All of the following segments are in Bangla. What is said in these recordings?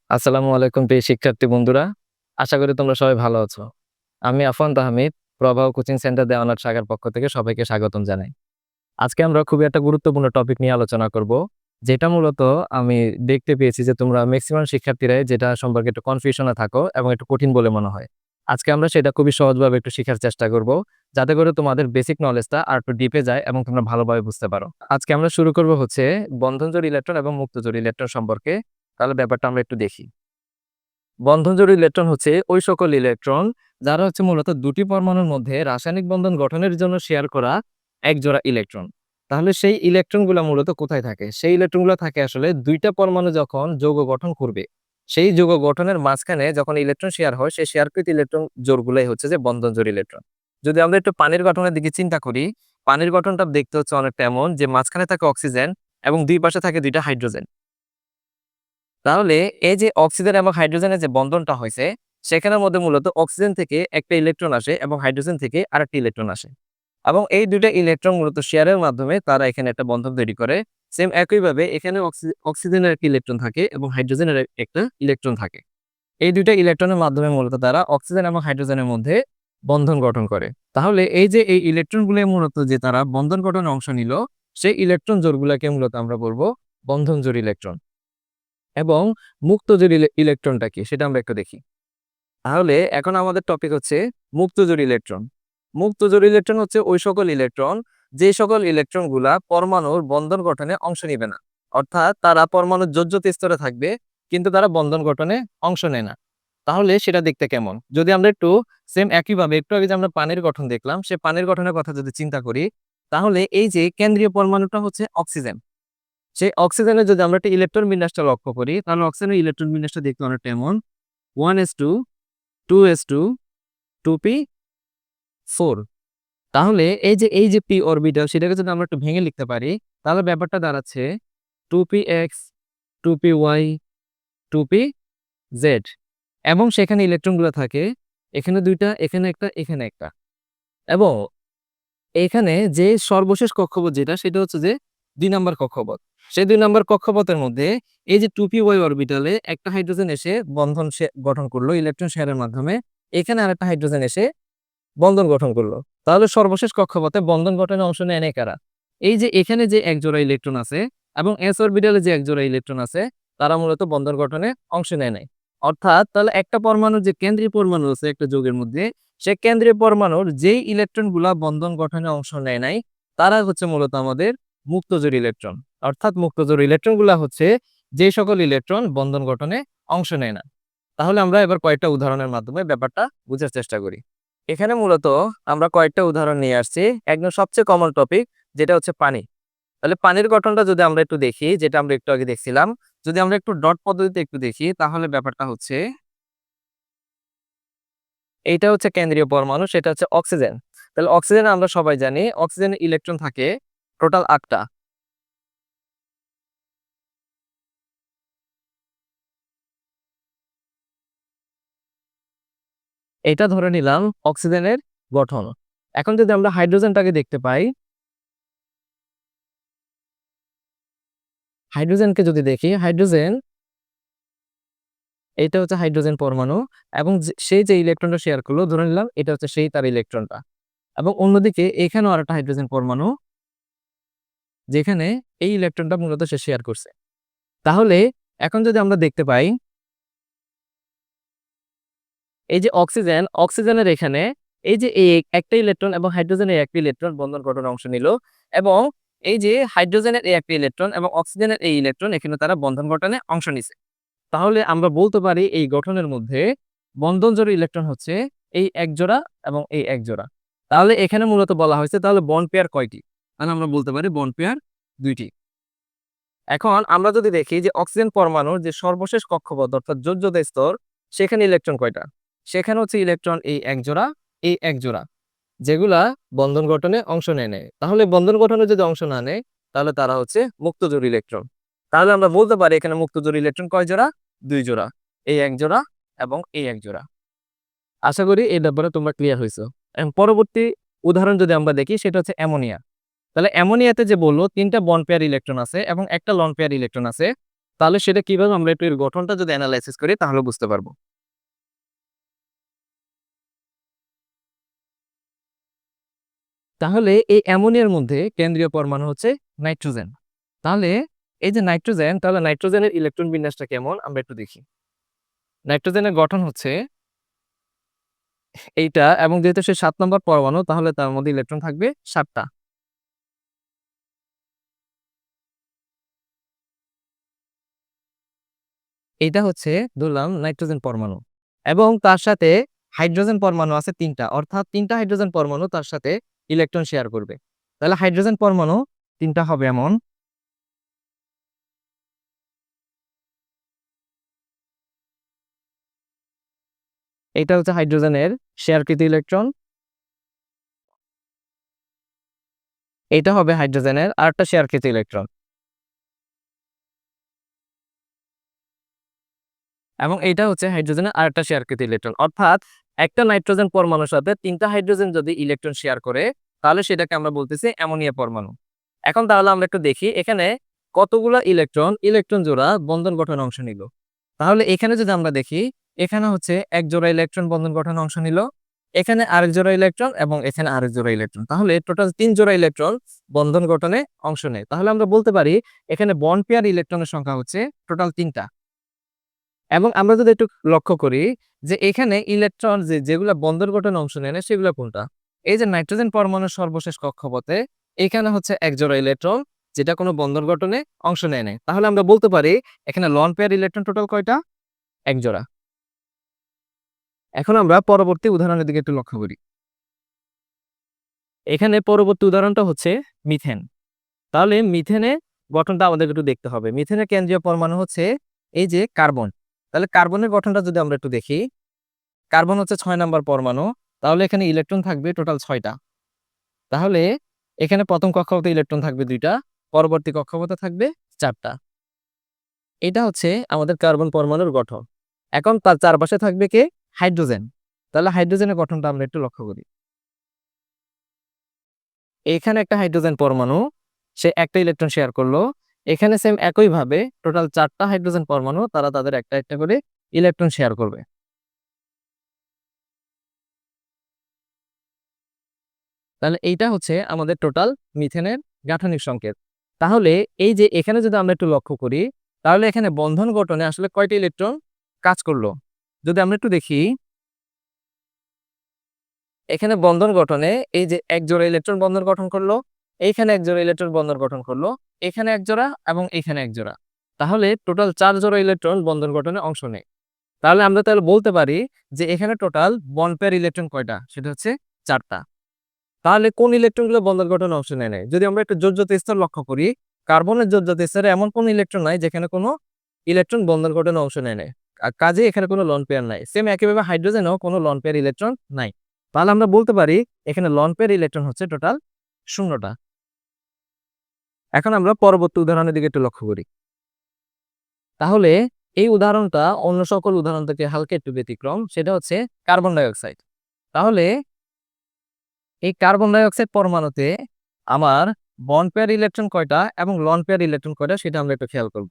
আসসালামু আলাইকুম প্রিয় শিক্ষার্থী বন্ধুরা। আশা করি তোমরা সবাই ভালো আছো। আমি আফান তাহমিদ, প্রবাহ কোচিং সেন্টার দেওয়ানার শাখার পক্ষ থেকে সবাইকে স্বাগতম জানাই। আজকে আমরা খুবই একটা গুরুত্বপূর্ণ টপিক নিয়ে আলোচনা করব। যেটা মূলত আমি দেখতে পেয়েছি যে তোমরা মেক্সিমাম শিক্ষার্থীরাই যেটা সম্পর্কে একটু কনফিউশন এ থাকো এবং একটু কঠিন বলে মনে হয়। আজকে আমরা সেটা খুবই সহজভাবে একটু শিখার চেষ্টা করব। যাতে করে তোমাদের বেসিক নলেজটা আরেকটু ডিপে যায় এবং তোমরা ভালোভাবে বুঝতে পারো। আজকে আমরা শুরু করব হচ্ছে বন্ধনজোড় ইলেকট্রন এবং মুক্তজোড় ইলেকট্রন সম্পর্কে। তাহলে ব্যাপারটা আমরা একটু দেখি। বন্ধনজোড় ইলেকট্রন হচ্ছে ওই সকল ইলেকট্রন যারা হচ্ছে মূলত দুটি পরমাণুর মধ্যে রাসায়নিক বন্ধন গঠনের জন্য শেয়ার করা এক জোড়া ইলেকট্রন। তাহলে সেই ইলেকট্রনগুলো মূলত কোথায় থাকে? সেই ইলেকট্রনগুলো থাকে আসলে দুইটা পরমাণু যখন যৌগ গঠন করবে, সেই যৌগ গঠনের মাঝখানে যখন ইলেকট্রন শেয়ার হয়, সেই শেয়ারকৃত ইলেকট্রন জোড়গুলাই হচ্ছে যে বন্ধনজোড় ইলেকট্রন। যদি আমরা একটু পানির গঠনের দিকে চিন্তা করি, পানির গঠনটা দেখতে হচ্ছে অনেকটা এমন যে মাঝখানে থাকে অক্সিজেন এবং দুই পাশে থাকে দুইটা হাইড্রোজেন। তাহলে এই যে অক্সিজেন এবং হাইড্রোজেনের যে বন্ধনটা হয়েছে, সেখানের মধ্যে মূলত অক্সিজেন থেকে একটা ইলেকট্রন আসে এবং হাইড্রোজেন থেকে আরেকটা ইলেকট্রন আসে। এবং এই ২ টা ইলেকট্রন মূলত শেয়ারের মাধ্যমে তারা এখানে একটা বন্ধন তৈরি করে। সেম একইভাবে এখানে অক্সিজেনের একটা ইলেকট্রন থাকে এবং হাইড্রোজেনের একটা ইলেকট্রন থাকে। এই ২ টা ইলেকট্রনের মাধ্যমে মূলত তারা অক্সিজেন এবং হাইড্রোজেনের মধ্যে বন্ধন গঠন করে। তাহলে এই যে এই ইলেকট্রনগুলো মূলত যে তারা বন্ধন গঠনে অংশ নিল, সেই ইলেকট্রন জোড়গুলাকে মূলত আমরা বলব বন্ধন জোড় ইলেকট্রন। এবং মুক্ত যে ইলেকট্রনটা কি সেটা আমরা একটু দেখি। তাহলে এখন আমাদের টপিক হচ্ছে মুক্তজোড় ইলেকট্রন। মুক্তজোড় ইলেকট্রন হচ্ছে ওই সকল ইলেকট্রন যে সকল ইলেকট্রনগুলা পরমাণুর বন্ধন গঠনে অংশ নিবে না। অর্থাৎ তারা পরমাণুর যোজ্যত স্তরে থাকবে কিন্তু তারা বন্ধন গঠনে অংশ নেয় না। তাহলে সেটা দেখতে কেমন? যদি আমরা একটু সেম একইভাবে একটু আগে যে আমরা পানির গঠন দেখলাম, সে পানির গঠনের কথা যদি চিন্তা করি, তাহলে এই যে কেন্দ্রীয় পরমাণুটা হচ্ছে অক্সিজেন। সেই অক্সিজেনের যদি আমরা একটা ইলেকট্রন বিন্যাসটা লক্ষ্য করি, তাহলে অক্সিজেনের ইলেকট্রন বিন্যাসটা দেখতে অনেকটা এমন 1s2 2s2 2p4। তাহলে এই যে p অরবিটাল সেটাকে যদি আমরা একটু ভেঙে লিখতে পারি, তাহলে ব্যাপারটা দাঁড়াচ্ছে 2px 2py 2pz। এবং সেখানে ইলেকট্রনগুলো থাকে এখানে ২ টা, এখানে একটা, এখানে একটা। এবং এখানে যে সর্বশেষ কক্ষপথ যেটা সেটা হচ্ছে যে ২ নাম্বার কক্ষপথ। সেই ২ নাম্বার কক্ষপথের মধ্যে এই যে 2p-y অরবিটালে একটা হাইড্রোজেন এসে বন্ধন গঠন করলো ইলেকট্রন শেয়ারের মাধ্যমে। এখানে আরেকটা হাইড্রোজেন এসে বন্ধন গঠন করলো। তাহলে সর্বশেষ কক্ষপথে বন্ধন গঠনে অংশ নেয় কারা? এই যে এখানে যে এক জোড়া ইলেকট্রন আছে এবং s অরবিটালে যে এক জোড়া ইলেকট্রন আছে, তারা মূলত বন্ধন গঠনে অংশ নেয় নাই। অর্থাৎ তাহলে একটা পরমাণুর যে কেন্দ্রীয় পরমাণু আছে একটা যৌগের মধ্যে, সে কেন্দ্রীয় পরমাণুর যেই ইলেকট্রনগুলা বন্ধন গঠনে অংশ নেয় নাই, তারা হচ্ছে মূলত আমাদের মুক্তজোড় ইলেকট্রন। অর্থাৎ মুক্তজোড় ইলেকট্রনগুলা হচ্ছে যে সকল ইলেকট্রন বন্ধন গঠনে অংশ নেয় না। তাহলে আমরা এবার কয়েকটা উদাহরণের মাধ্যমে ব্যাপারটা বুঝার চেষ্টা করি। এখানে মূলত আমরা কয়েকটা উদাহরণ নিয়ে আসছি। একদম সবচেয়ে কমন টপিক যেটা হচ্ছে পানি। তাহলে পানির গঠনটা যদি আমরা একটু দেখি, যেটা আমরা একটু আগে দেখছিলাম, যদি আমরা একটু ডট পদ্ধতিতে একটু দেখি তাহলে ব্যাপারটা হচ্ছে এইটা হচ্ছে কেন্দ্রীয় পরমাণু, সেটা হচ্ছে অক্সিজেন। তাহলে অক্সিজেন আমরা সবাই জানি অক্সিজেনের ইলেকট্রন থাকে টোটাল ৮ টা। এটা ধরে নিলাম অক্সিজেনের গঠন। এখন যদি আমরা হাইড্রোজেনটাকে দেখতে পাই, হাইড্রোজেনকে যদি দেখি, হাইড্রোজেন এটা হচ্ছে হাইড্রোজেন পরমাণু এবং সে যে ইলেকট্রনটা শেয়ার করলো ধরে নিলাম এটা হচ্ছে সেই তার ইলেকট্রনটা। এবং অন্যদিকে এখানেও আরেকটা হাইড্রোজেন পরমাণু যেখানে এই ইলেকট্রনটা মূলত সে শেয়ার করছে। তাহলে এখন যদি আমরা দেখতে পাই এই যে অক্সিজেন, অক্সিজেনের এখানে এই যে এই একটা ইলেকট্রন এবং হাইড্রোজেনের একটা ইলেকট্রন বন্ধন গঠনে অংশ নিল এবং এই যে হাইড্রোজেনের এই একটা ইলেকট্রন এবং অক্সিজেনের এই ইলেকট্রন এখানে তারা বন্ধন গঠনে অংশ নিছে। তাহলে আমরা বলতে পারি এই গঠনের মধ্যে বন্ধন জোড় ইলেকট্রন হচ্ছে এই এক জোড়া এবং এই এক জোড়া। তাহলে এখানে মূলত বলা হয়েছে তাহলে বন্ড পেয়ার কয়টি? তাহলে আমরা বলতে পারি বন্ড পেয়ার ২ টি। এখন আমরা যদি দেখি যে অক্সিজেন পরমাণুর যে সর্বশেষ কক্ষপথ অর্থাৎ যোজ্যতা স্তর, সেখানে ইলেকট্রন কয়টা? সেখানে হচ্ছে ইলেকট্রন এই এক জোড়া, এই এক জোড়া, যেগুলা বন্ধন গঠনে অংশ নেয়। তাহলে বন্ধন গঠনে যদি অংশ না নেয়, তাহলে তারা হচ্ছে মুক্তজোড় ইলেকট্রন। তাহলে আমরা বলতে পারি এখানে মুক্তজোড় ইলেকট্রন কয় জোড়া? ২ জোড়া। এই এক জোড়া এবং এই এক জোড়া। আশা করি এই ব্যাপারে তোমরা ক্লিয়ার হইছো। এখন পরবর্তী উদাহরণ যদি আমরা দেখি সেটা হচ্ছে অ্যামোনিয়া। তাহলে অ্যামোনিয়াতে যে বলল ৩ টা বন্ড পেয়ার ইলেকট্রন আছে এবং একটা লোন পেয়ার ইলেকট্রন আছে। তাহলে সেটা কিভাবে আমরা একটু এর গঠনটা যদি এনালাইসিস করি তাহলে বুঝতে পারবো। তাহলে এই অ্যামোনিয়ার মধ্যে কেন্দ্রীয় পরমাণু হচ্ছে নাইট্রোজেন। তাহলে এই যে নাইট্রোজেন, তাহলে নাইট্রোজেনের ইলেকট্রন বিন্যাসটা কেমন আমরা একটু দেখি। নাইট্রোজেনের গঠন হচ্ছে এইটা, এবং যেহেতু সে ৭ নম্বর পরমাণু তাহলে তার মধ্যে ইলেকট্রন থাকবে ৭ টা। এইটা হচ্ছে ধরলাম নাইট্রোজেন পরমাণু, এবং তার সাথে হাইড্রোজেন পরমাণু আছে ৩ টা, অর্থাৎ ৩ টা হাইড্রোজেন পরমাণু তার সাথে ইলেকট্রন শেয়ার করবে। তাহলে হাইড্রোজেন পরমাণু ৩ টা হবে এমন। এটা হচ্ছে হাইড্রোজেনের শেয়ারকৃত ইলেকট্রন। এটা হবে হাইড্রোজেনের আরেকটা শেয়ারকৃত ইলেকট্রন। এবং এইটা হচ্ছে হাইড্রোজেনের আরেকটা শেয়ারকৃত ইলেকট্রন। অর্থাৎ একটা নাইট্রোজেন পরমাণুর সাথে ৩ টা হাইড্রোজেন যদি ইলেকট্রন শেয়ার করে তাহলে সেটাকে আমরা বলতেছি অ্যামোনিয়া পরমাণু। এখন তাহলে আমরা একটু দেখি এখানে কতগুলা ইলেকট্রন জোড়া বন্ধন গঠনে অংশ নিল। তাহলে এখানে যদি আমরা দেখি, এখানে হচ্ছে এক জোড়া ইলেকট্রন বন্ধন গঠনে অংশ নিল, এখানে আরেক জোড়া ইলেকট্রন এবং এখানে আরেক জোড়া ইলেকট্রন। তাহলে টোটাল ৩ জোড়া ইলেকট্রন বন্ধন গঠনে অংশ নেয়। তাহলে আমরা বলতে পারি এখানে বন্ড পেয়ার ইলেকট্রনের সংখ্যা হচ্ছে টোটাল ৩ টা। এবং আমরা যদি একটু লক্ষ্য করি যে এখানে ইলেকট্রন যেগুলা বন্ধন গঠনে অংশ নেয় না সেগুলো কোনটা? এই যে নাইট্রোজেন পরমাণুর সর্বশেষ কক্ষপথে এখানে হচ্ছে এক জোড়া ইলেকট্রন যেটা কোনো বন্ধন গঠনে অংশ নেয় নাই। তাহলে আমরা বলতে পারি এখানে লন পেয়ার ইলেকট্রন টোটাল কয়টা? এক জোড়া। এখন আমরা পরবর্তী উদাহরণের দিকে একটু লক্ষ্য করি। এখানে পরবর্তী উদাহরণটা হচ্ছে মিথেন। তাহলে মিথেনের গঠনটা আমাদের একটু দেখতে হবে। মিথেনের কেন্দ্রীয় পরমাণু হচ্ছে এই যে কার্বন। তাহলে কার্বনের গঠনটা যদি আমরা একটু দেখি, কার্বন হচ্ছে ৬ নাম্বার পরমাণু। তাহলে এখানে ইলেকট্রন থাকবে টোটাল ৬ টা। তাহলে এখানে প্রথম কক্ষপথে ইলেকট্রন থাকবে ২ টা, পরবর্তী কক্ষপথে থাকবে ৪ টা। এটা হচ্ছে আমাদের কার্বন পরমাণুর গঠন। এখন তার চারপাশে থাকবে কে? হাইড্রোজেন। তাহলে হাইড্রোজেনের গঠনটা আমরা একটু লক্ষ্য করি। এখানে একটা হাইড্রোজেন পরমাণু, সে একটা ইলেকট্রন শেয়ার করলো। এখানে সেম একইভাবে টোটাল ৪ টা হাইড্রোজেন পরমাণু তারা তাদের একটা একটা করে ইলেকট্রন শেয়ার করবে। তাহলে এইটা হচ্ছে আমাদের টোটাল মিথেনের গাঠনিক সংকেত। তাহলে এই যে এখানে যদি আমরা একটু লক্ষ্য করি, তাহলে এখানে বন্ধন গঠনে আসলে কয়টা ইলেকট্রন কাজ করলো? যদি আমরা একটু দেখি, এখানে বন্ধন গঠনে এই যে এক জোড়া ইলেকট্রন বন্ধন গঠন করলো, এইখানে এক জোড়া ইলেকট্রন বন্ধন গঠন করলো, এখানে এক জোড়া এবং এখানে এক জোড়া। তাহলে টোটাল ৪ জোড়া ইলেকট্রন বন্ধন গঠনে অংশ নেয়। তাহলে আমরা বলতে পারি যে এখানে টোটাল বন্ড পেয়ার ইলেকট্রন কয়টা? সেটা হচ্ছে ৪ টা। তাহলে কোন ইলেকট্রনগুলো বন্ধন গঠনে অংশ নেয় নাই? যদি আমরা একটু যোজ্যতা স্তর লক্ষ্য করি, কার্বনের যোজ্যতা স্তরে এমন কোন ইলেকট্রন নাই যেখানে কোনো ইলেকট্রন বন্ধন গঠনে অংশ নেয় নাই। কাজেই এখানে কোনো লন পেয়ার নাই। সেম একইভাবে হাইড্রোজেনেও কোনো লন পেয়ার ইলেকট্রন নাই। তাহলে আমরা বলতে পারি এখানে লন পেয়ার ইলেকট্রন হচ্ছে টোটাল ০ টা। এখন আমরা পরবর্তী উদাহরণের দিকে একটু লক্ষ্য করি। তাহলে এই উদাহরণটা অন্য সকল উদাহরণ থেকে হালকা একটু ব্যতিক্রম। সেটা হচ্ছে কার্বন ডাই অক্সাইড। তাহলে এই কার্বন ডাই অক্সাইড পরমাণুতে আমার বন্ড পেয়ার ইলেকট্রন কয়টা এবং লন পেয়ার ইলেকট্রন কয়টা সেটা আমরা একটু খেয়াল করব।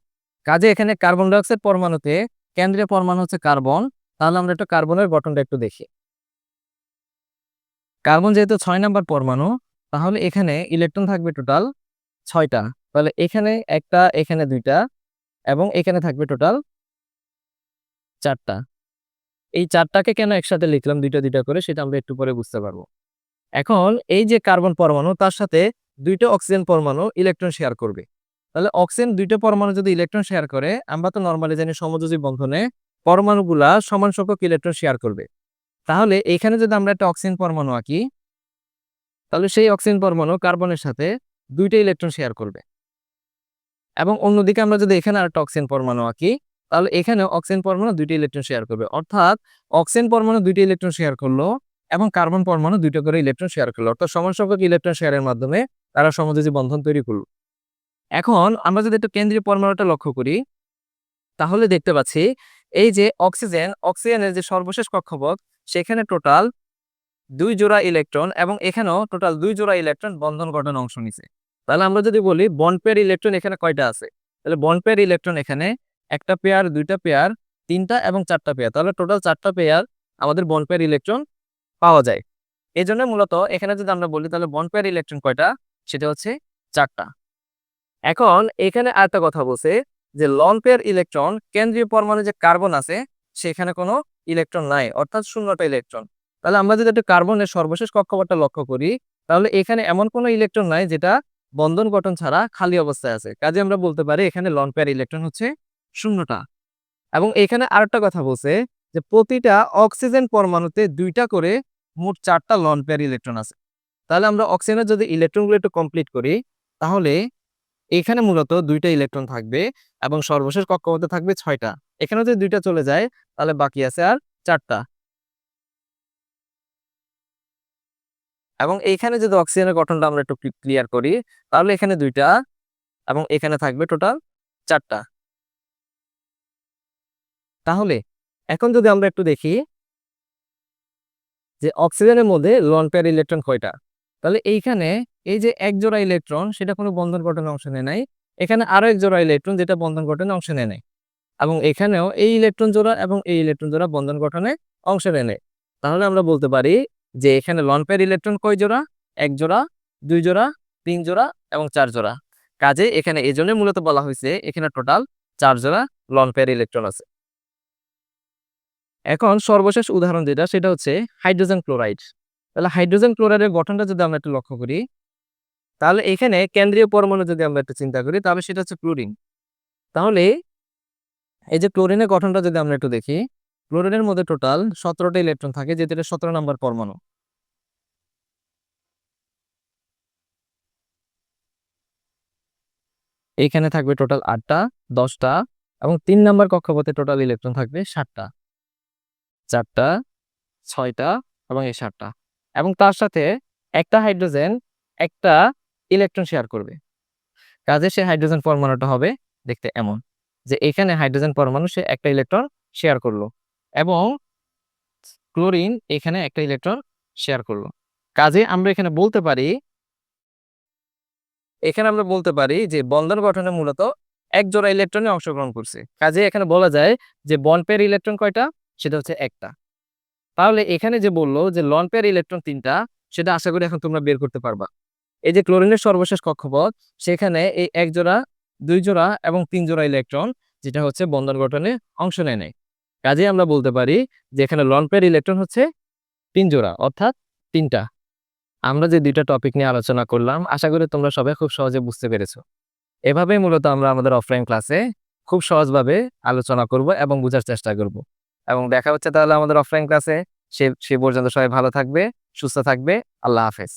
কাজে এখানে কার্বন ডাই অক্সাইড পরমাণুতে কেন্দ্রীয় পরমাণু হচ্ছে কার্বন। তাহলে আমরা একটু কার্বনের গঠনটা একটু দেখি। কার্বন যেহেতু ৬ নাম্বার পরমাণু, তাহলে এখানে ইলেকট্রন থাকবে টোটাল ৬ টা। তাহলে এখানে একটা, এখানে ২ টা এবং এখানে থাকবে টোটাল ৪ টা। এই ৪ টাকে কেন একসাথে লিখলাম ২ টা ২ টা করে সেটা আমরা একটু পরে বুঝতে পারব। এখন এই যে কার্বন পরমাণু তার সাথে ২ টা অক্সিজেন পরমাণু ইলেকট্রন শেয়ার করবে। তাহলে অক্সিজেন ২ টা পরমাণু যদি ইলেকট্রন শেয়ার করে, আমরা তো নরমালি জানি সমযোজী বন্ধনে পরমাণুগুলা সমান সংখ্যক ইলেকট্রন শেয়ার করবে। তাহলে এখানে যদি আমরা একটা অক্সিজেন পরমাণু আঁকি, তাহলে সেই অক্সিজেন পরমাণু কার্বনের সাথে ২ টা ইলেকট্রন শেয়ার করবে। এবং অন্যদিকে আমরা যদি এখানে আরেকটা অক্সিজেন পরমাণু আঁকি, তাহলে এখানে অক্সিজেন পরমাণু ২ টা ইলেকট্রন শেয়ার করবে। অর্থাৎ অক্সিজেন পরমাণু ২ টা ইলেকট্রন শেয়ার করলো এবং কার্বন পরমাণু ২ টা করে ইলেকট্রন শেয়ার করলো। অর্থাৎ সমান সংখ্যক ইলেকট্রন শেয়ারের মাধ্যমে তারা সমযোজী বন্ধন তৈরি করলো। এখন আমরা যদি একটু কেন্দ্রীয় পরমাণুটা লক্ষ্য করি, তাহলে দেখতে পাচ্ছি এই যে অক্সিজেনের যে সর্বশেষ কক্ষপথ সেখানে টোটাল ২ জোড়া ইলেকট্রন এবং এখানেও টোটাল ২ জোড়া ইলেকট্রন বন্ধন গঠনে অংশ নিছে। তাহলে আমরা যদি বলি বন্ড পেয়ার ইলেকট্রন এখানে কয়টা আছে? তাহলে বন্ড পেয়ার ইলেকট্রন এখানে একটা পেয়ার, দুইটা পেয়ার, তিনটা এবং চারটা পেয়ার, তাহলে টোটাল চারটা পেয়ার আমাদের বন্ড পেয়ার ইলেকট্রন পাওয়া যায়। এই জন্য মূলত এখানে যদি আমরা বলি তাহলে বন্ড পেয়ার ইলেকট্রন কয়টা, সেটা হচ্ছে চারটা। এখন এখানে আরেকটা কথা বলছে যে লন পেয়ার ইলেকট্রন কেন্দ্রীয় পরমাণু যে কার্বন আছে সেখানে কোনো ইলেকট্রন নাই, অর্থাৎ শূন্যটা ইলেকট্রন। তাহলে আমরা যদি একটা কার্বনের সর্বশেষ কক্ষপথটা লক্ষ্য করি তাহলে এখানে এমন কোনো ইলেকট্রন নাই যেটা বন্ধন গঠন ছাড়া খালি অবস্থায় আছে, কাজে আমরা বলতে পারি এখানে লন পেয়ার ইলেকট্রন হচ্ছে শূন্যটা। এবং এখানে আরেকটা কথা বলছে যে প্রতিটা অক্সিজেন পরমাণুতে দুইটা করে মোট চারটা লন পেয়ার ইলেকট্রন আছে। তাহলে আমরা অক্সিজেনের যদি ইলেকট্রনগুলো একটু কমপ্লিট করি তাহলে এখানে মূলত দুইটা ইলেকট্রন থাকবে এবং সর্বশেষ কক্ষপথে থাকবে ছয়টা। এখানে যদি দুইটা চলে যায় তাহলে বাকি আছে আর চারটা। এবং এইখানে যদি অক্সিজেনের গঠনটা আমরা একটু ক্লিয়ার করি তাহলে এখানে দুইটা এবং এখানে থাকবে টোটাল চারটা। তাহলে এখন যদি আমরা একটু দেখি যে অক্সিজেনের মধ্যে লন পেয়ার ইলেকট্রন কয়টা, তাহলে এইখানে এই যে এক জোড়া ইলেকট্রন সেটা কোনো বন্ধন গঠনে অংশ নেয় নাই, এখানে আরো এক জোড়া ইলেকট্রন যেটা বন্ধন গঠনে অংশ নেয় নাই, এবং এখানেও এই ইলেকট্রন জোড়া এবং এই ইলেকট্রন জোড়া বন্ধন গঠনে অংশ নেয়। তাহলে আমরা বলতে পারি যে এখানে লন পেয়ার ইলেকট্রন কয় জোড়া, এক জোড়া, দুই জোড়া, তিন জোড়া এবং চার জোড়া। কাজে এখানে এজন্য মূলত বলা হয়েছে এখানে টোটাল চার জোড়া লন পেয়ার ইলেকট্রন আছে। এখন সর্বশেষ উদাহরণ যেটা সেটা হচ্ছে হাইড্রোজেন ক্লোরাইড। তাহলে হাইড্রোজেন ক্লোরাইডের গঠনটা যদি আমরা একটু লক্ষ্য করি তাহলে এখানে কেন্দ্রীয় পরমাণু যদি আমরা একটু চিন্তা করি তাহলে সেটা হচ্ছে ক্লোরিন। তাহলে এই যে ক্লোরিনের গঠনটা যদি আমরা একটু দেখি, ক্লোরিনের মধ্যে টোটাল 17টা ইলেকট্রন থাকে, যেটা 17 নম্বর পরমাণু। এইখানে থাকবে টোটাল 8টা, 10টা এবং 3 নম্বর কক্ষপথে টোটাল ইলেকট্রন থাকবে 7টা, 4টা, 6টা এবং এই 7টা। এবং তার সাথে একটা হাইড্রোজেন একটা ইলেকট্রন শেয়ার করবে, কাজে সে হাইড্রোজেন পরমাণুটা হবে দেখতে এমন যে এখানে হাইড্রোজেন পরমাণু সে একটা ইলেকট্রন শেয়ার করলো এবং ক্লোরিন এখানে একটা ইলেকট্রন শেয়ার করলো। কাজে আমরা এখানে আমরা বলতে পারি যে বন্ধন গঠনে মূলত এক জোড়া ইলেকট্রনে অংশগ্রহণ করছে। কাজে এখানে বলা যায় যে বন্ড পেয়ার ইলেকট্রন কয়টা, সেটা হচ্ছে একটা। তাহলে এখানে যে বললো যে লন পেয়ার ইলেকট্রন তিনটা, সেটা আশা করি এখন তোমরা বের করতে পারবা। এই যে ক্লোরিনের সর্বশেষ কক্ষপথ সেখানে এই এক জোড়া, দুই জোড়া এবং তিন জোড়া ইলেকট্রন যেটা হচ্ছে বন্ধন গঠনে অংশ নেয় নাই। কাজে আমরা বলতে পারি যে এখানে লন পেয়ার ইলেকট্রন হচ্ছে তিন জোড়া, অর্থাৎ তিনটা। আমরা যে দুইটা টপিক নিয়ে আলোচনা করলাম আশা করি তোমরা সবাই খুব সহজে বুঝতে পেরেছো। এভাবেই মূলত আমরা আমাদের অফলাইন ক্লাসে খুব সহজভাবে আলোচনা করব এবং বোঝার চেষ্টা করব। এবং দেখা হচ্ছে তাহলে আমাদের অফলাইন ক্লাসে। সে পর্যন্ত সবাই ভালো থাকবে, সুস্থ থাকবে। আল্লাহ হাফেজ।